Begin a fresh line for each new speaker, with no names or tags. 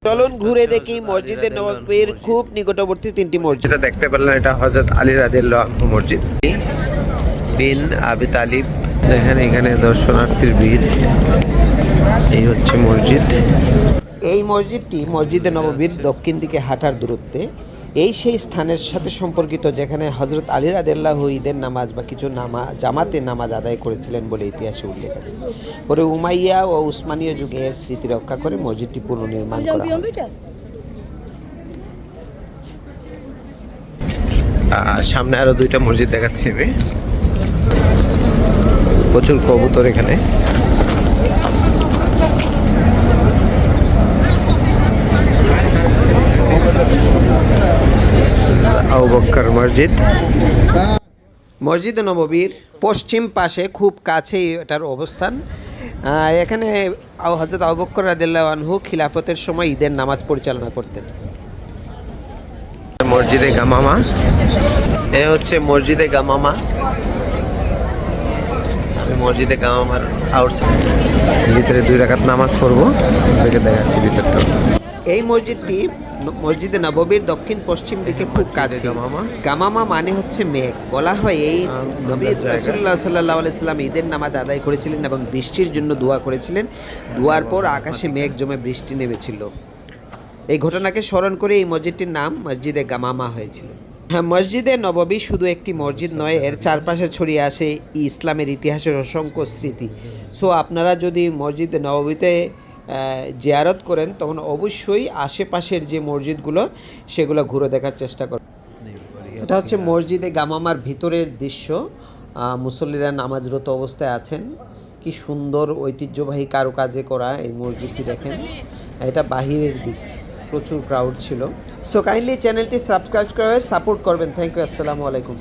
চলুন ঘুরে দেখি মসজিদে নববীর খুব নিকটবর্তী তিনটি মসজিদ।
যেটা দেখতে পেলেন এটা হযরত আলী রাদিয়াল্লাহু আনহু মসজিদ বিন আবি তালিব। দেখেন এখানে দর্শনার্থীর ভিড়। এই হচ্ছে মসজিদ।
এই মসজিদটি মসজিদে নববীর দক্ষিণ দিকে হাঁটার দূরত্বে। এই সেই স্থানের সাথে সম্পর্কিত যেখানে হযরত আলী রাদিয়াল্লাহু ঈদের নামাজ বা কিছু জামাতে নামাজ আদায় করেছিলেন বলে ইতিহাসে উল্লেখ আছে। পরে উমাইয়া ও উসমানীয় যুগে এর স্মৃতি রক্ষা করে মসজিদটি পুনর্নির্মাণ করা হয়।
সামনে আরো দুইটা মসজিদ দেখাচ্ছি আমি। প্রচুর কবুতর এখানে। আবু বকর মসজিদ।
মসজিদে নববীর পশ্চিম পাশে খুব কাছেই এটার অবস্থান। এখানে হযরত আবু বকর রাদিয়াল্লাহু আনহু খিলাফতের সময় ঈদের নামাজ পরিচালনা করতেন।
মসজিদে গামামা। এ হচ্ছে মসজিদে গামামা। মসজিদে গামামার আউটসাইড ভিতরে 2 রাকাত নামাজ পড়বো, দেখে দেখাচ্ছি ভিতরটা।
এই মসজিদটি মসজিদে নববীর দক্ষিণ পশ্চিম দিকে খুব কাছে। গামামা মানে হচ্ছে মেঘ। বলা হয় এই নবী রাসূলুল্লাহ সাল্লাল্লাহু আলাইহি সাল্লাম ঈদের নামাজ আদায় করেছিলেন এবং বৃষ্টির জন্য দোয়া করেছিলেন। দোয়ার পর আকাশে মেঘ জমে বৃষ্টি নেমেছিল। এই ঘটনাকে স্মরণ করে এই মসজিদটির নাম মসজিদে গামামা হয়েছিল। হ্যাঁ, মসজিদে নববী শুধু একটি মসজিদ নয়, এর চারপাশে ছড়িয়ে আসে ইসলামের ইতিহাসের অসংখ্য স্মৃতি। সো আপনারা যদি মসজিদে নববীতে জিয়ারত করেন তখন অবশ্যই আশেপাশের যে মসজিদগুলো সেগুলো ঘুরে দেখার চেষ্টা করুন। এটা হচ্ছে মসজিদে গামামার ভিতরের দৃশ্য। মুসল্লিরা নামাজরত অবস্থায় আছেন। কি সুন্দর ঐতিহ্যবাহী কারুকাজে করা এই মসজিদটি দেখেন। এটা বাহিরের দিক, প্রচুর ক্রাউড ছিল। সো কাইন্ডলি চ্যানেলটি সাবস্ক্রাইব করে সাপোর্ট করবেন। Thank you. আসসালামু আলাইকুম।